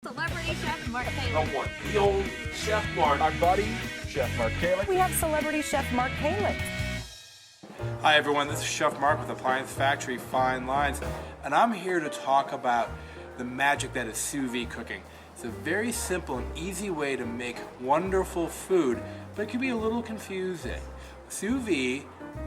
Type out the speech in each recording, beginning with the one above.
Celebrity Chef Mark The Kalix. one, the only Chef Mark. Our buddy, Chef Mark Kalix. We have celebrity chef Mark Kalix. Hi everyone, this is Chef Mark with Appliance Factory Fine Lines, and I'm here to talk about the magic that is sous vide cooking. It's a very simple and easy way to make wonderful food, but it can be a little confusing. Sous vide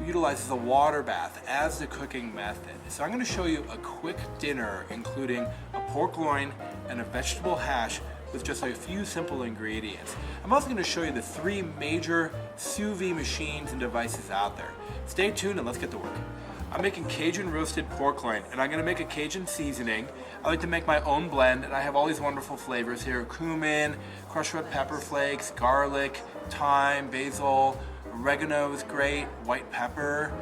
utilizes a water bath as the cooking method. So I'm going to show you a quick dinner including a pork loin and a vegetable hash with just a few simple ingredients. I'm also going to show you the three major sous vide machines and devices out there. Stay tuned and let's get to work. I'm making Cajun roasted pork loin, and I'm going to make a Cajun seasoning. I like to make my own blend, and I have all these wonderful flavors here: cumin, crushed red pepper flakes, garlic, thyme, basil, oregano is great, white pepper,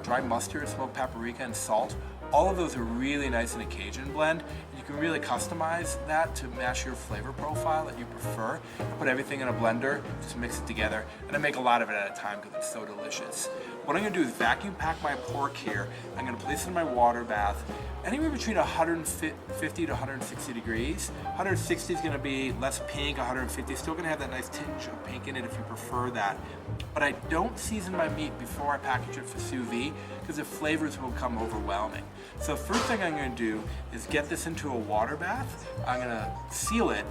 dry mustard, smoked paprika, and salt. All of those are really nice in a Cajun blend. You can really customize that to match your flavor profile that you prefer. Put everything in a blender, just mix it together, and I make a lot of it at a time because it's so delicious. What I'm going to do is vacuum pack my pork here. I'm going to place it in my water bath, anywhere between 150 to 160 degrees. 160 is going to be less pink, 150 is still going to have that nice tinge of pink in it if you prefer that. But I don't season my meat before I package it for sous vide because the flavors will become overwhelming. So first thing I'm going to do is get this into a water bath. I'm going to seal it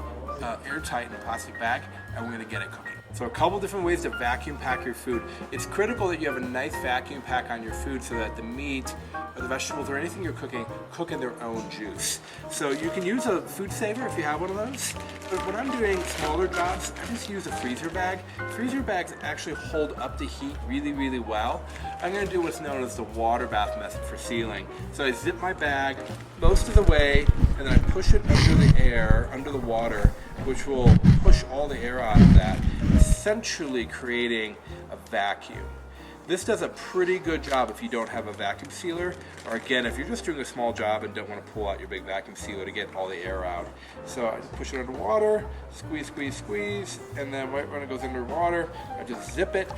airtight in a plastic bag, and we're going to get it cooking. So a couple different ways to vacuum pack your food. It's critical that you have a nice vacuum pack on your food so that the meat or the vegetables or anything you're cooking cook in their own juice. So you can use a food saver if you have one of those, but when I'm doing smaller jobs, I just use a freezer bag. Freezer bags actually hold up the heat really well. I'm going to do what's known as the water bath method for sealing. So I zip my bag most of the way, and then I push it under the air, under the water, which will push all the air out of that, essentially creating a vacuum. This does a pretty good job if you don't have a vacuum sealer, or again, if you're just doing a small job and don't want to pull out your big vacuum sealer to get all the air out. So I just push it under water, squeeze, and then right when it goes under water, I just zip it,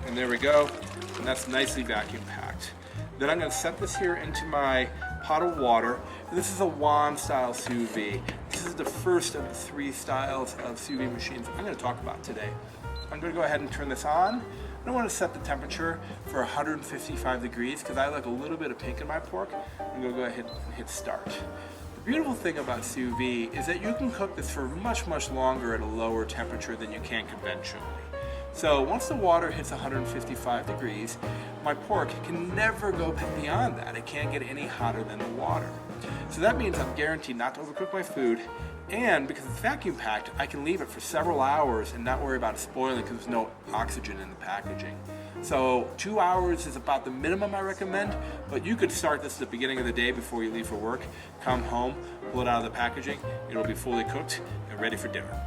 and there we go, and that's nicely vacuum packed. Then I'm going to set this here into my pot of water. This is a wand style sous vide. This is the first of the three styles of sous vide machines I'm going to talk about today. I'm going to go ahead and turn this on. I want to set the temperature for 155 degrees because I like a little bit of pink in my pork. I'm going to go ahead and hit start. The beautiful thing about sous vide is that you can cook this for much longer at a lower temperature than you can conventionally. So once the water hits 155 degrees, my pork can never go beyond that. It can't get any hotter than the water. So that means I'm guaranteed not to overcook my food, and because it's vacuum packed, I can leave it for several hours and not worry about it spoiling because there's no oxygen in the packaging. So 2 hours is about the minimum I recommend, but you could start this at the beginning of the day before you leave for work, come home, pull it out of the packaging, it'll be fully cooked and ready for dinner.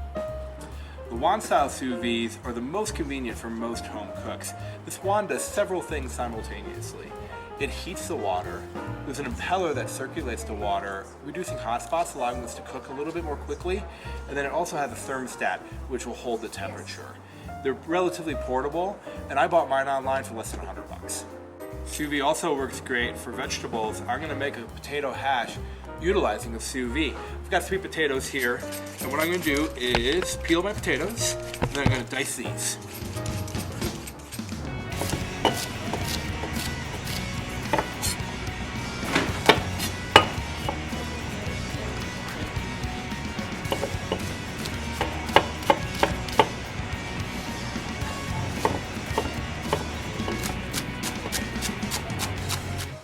The wand style sous vides are the most convenient for most home cooks. This wand does several things simultaneously. It heats the water. There's an impeller that circulates the water, reducing hot spots, allowing this to cook a little bit more quickly. And then it also has a thermostat, which will hold the temperature. They're relatively portable, and I bought mine online for less than $100. Sous vide also works great for vegetables. I'm going to make a potato hash utilizing the sous vide. I've got 3 potatoes here, and what I'm going to do is peel my potatoes, and then I'm going to dice these.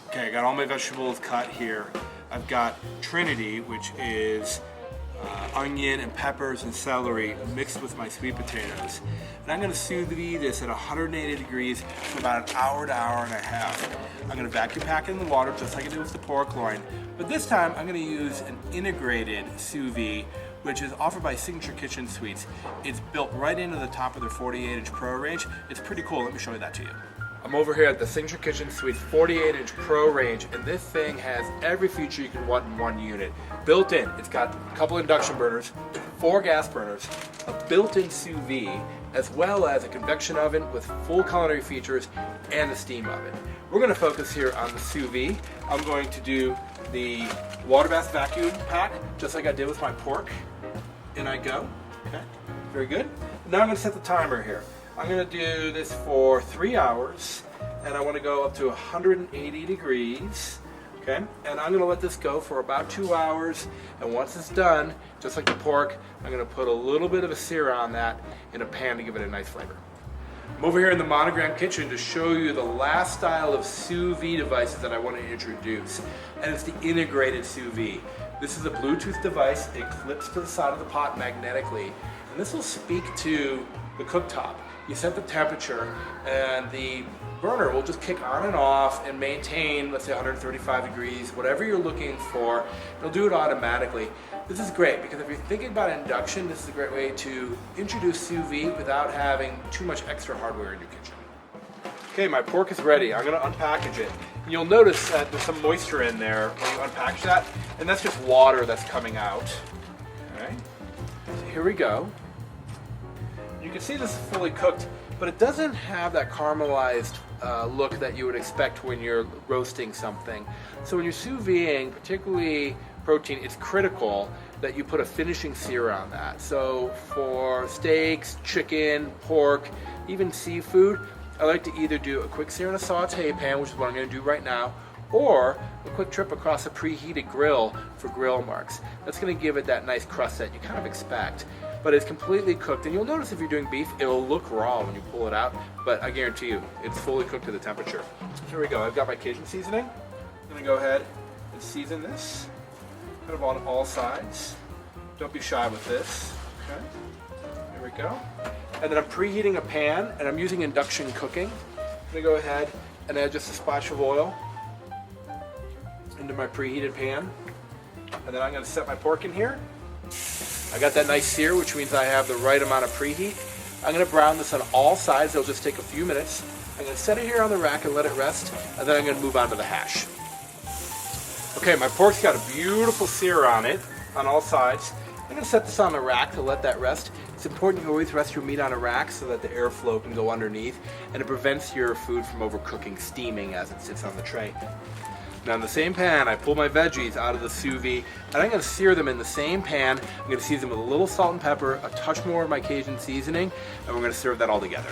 Okay, I got all my vegetables cut here. I've got Trinity, which is onion and peppers and celery mixed with my sweet potatoes. And I'm going to sous vide this at 180 degrees for about an hour to hour and a half. I'm going to vacuum pack it in the water just like I did with the pork loin. But this time I'm going to use an integrated sous vide, which is offered by Signature Kitchen Suites. It's built right into the top of their 48-inch Pro range. It's pretty cool. Let me show you that to you. I'm over here at the Signature Kitchen Suites 48-inch Pro range, and this thing has every feature you can want in one unit. Built in, it's got a couple induction burners, 4 gas burners, a built-in sous vide, as well as a convection oven with full culinary features and a steam oven. We're going to focus here on the sous vide. I'm going to do the water bath vacuum pack, just like I did with my pork. in I go. Okay, very good. Now I'm going to set the timer here. I'm going to do this for 3 hours, and I want to go up to 180 degrees. Okay, and I'm going to let this go for about 2 hours, and once it's done, just like the pork, I'm going to put a little bit of a sear on that in a pan to give it a nice flavor. I'm over here in the Monogram kitchen to show you the last style of sous vide devices that I want to introduce, and it's the integrated sous vide. This is a Bluetooth device. It clips to the side of the pot magnetically, and this will speak to the cooktop. You set the temperature, and the burner will just kick on and off and maintain, let's say 135 degrees, whatever you're looking for. It'll do it automatically. This is great because if you're thinking about induction, this is a great way to introduce sous vide without having too much extra hardware in your kitchen. Okay, my pork is ready. I'm going to unpackage it. And you'll notice that there's some moisture in there when you unpackage that, and that's just water that's coming out. Okay, so here we go. You can see this is fully cooked, but it doesn't have that caramelized look that you would expect when you're roasting something. So when you're sous videing, particularly protein, it's critical that you put a finishing sear on that. So for steaks, chicken, pork, even seafood, I like to either do a quick sear in a saute pan, which is what I'm going to do right now, or a quick trip across a preheated grill for grill marks. That's going to give it that nice crust that you kind of expect. But it's completely cooked, and you'll notice if you're doing beef, it'll look raw when you pull it out, but I guarantee you, it's fully cooked to the temperature. Here we go, I've got my Cajun seasoning. I'm gonna go ahead and season this, kind of on all sides. Don't be shy with this, okay? Here we go. And then I'm preheating a pan, and I'm using induction cooking. I'm gonna go ahead and add just a splash of oil into my preheated pan. And then I'm gonna set my pork in here. I got that nice sear, which means I have the right amount of preheat. I'm going to brown this on all sides. It'll just take a few minutes. I'm going to set it here on the rack and let it rest, and then I'm going to move on to the hash. Okay, my pork's got a beautiful sear on it, on all sides. I'm going to set this on the rack to let that rest. It's important you always rest your meat on a rack so that the airflow can go underneath, and it prevents your food from overcooking, steaming as it sits on the tray. Now in the same pan, I pull my veggies out of the sous vide, and I'm going to sear them in the same pan. I'm going to season them with a little salt and pepper, a touch more of my Cajun seasoning, and we're going to serve that all together.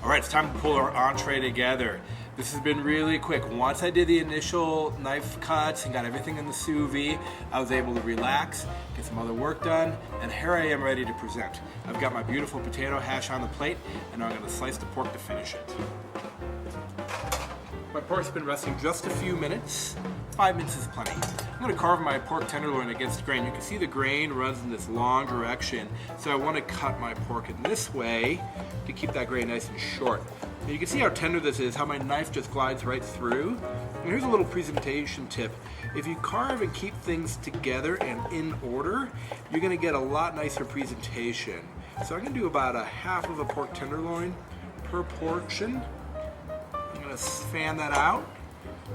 All right, it's time to pull our entree together. This has been really quick. Once I did the initial knife cuts and got everything in the sous vide, I was able to relax, get some other work done, and here I am ready to present. I've got my beautiful potato hash on the plate, and now I'm going to slice the pork to finish it. My pork's been resting just a few minutes. 5 minutes is plenty. I'm going to carve my pork tenderloin against the grain. You can see the grain runs in this long direction, so I want to cut my pork in this way to keep that grain nice and short. And you can see how tender this is, how my knife just glides right through. And here's a little presentation tip. If you carve and keep things together and in order, you're going to get a lot nicer presentation. So I'm going to do about a half of a pork tenderloin per portion. I'm going to fan that out.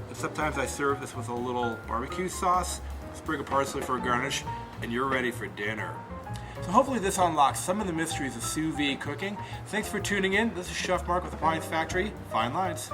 And sometimes I serve this with a little barbecue sauce, sprig of parsley for a garnish, and you're ready for dinner. So hopefully this unlocks some of the mysteries of sous vide cooking. Thanks for tuning in. This is Chef Mark with Appliance Factory. Fine Lines.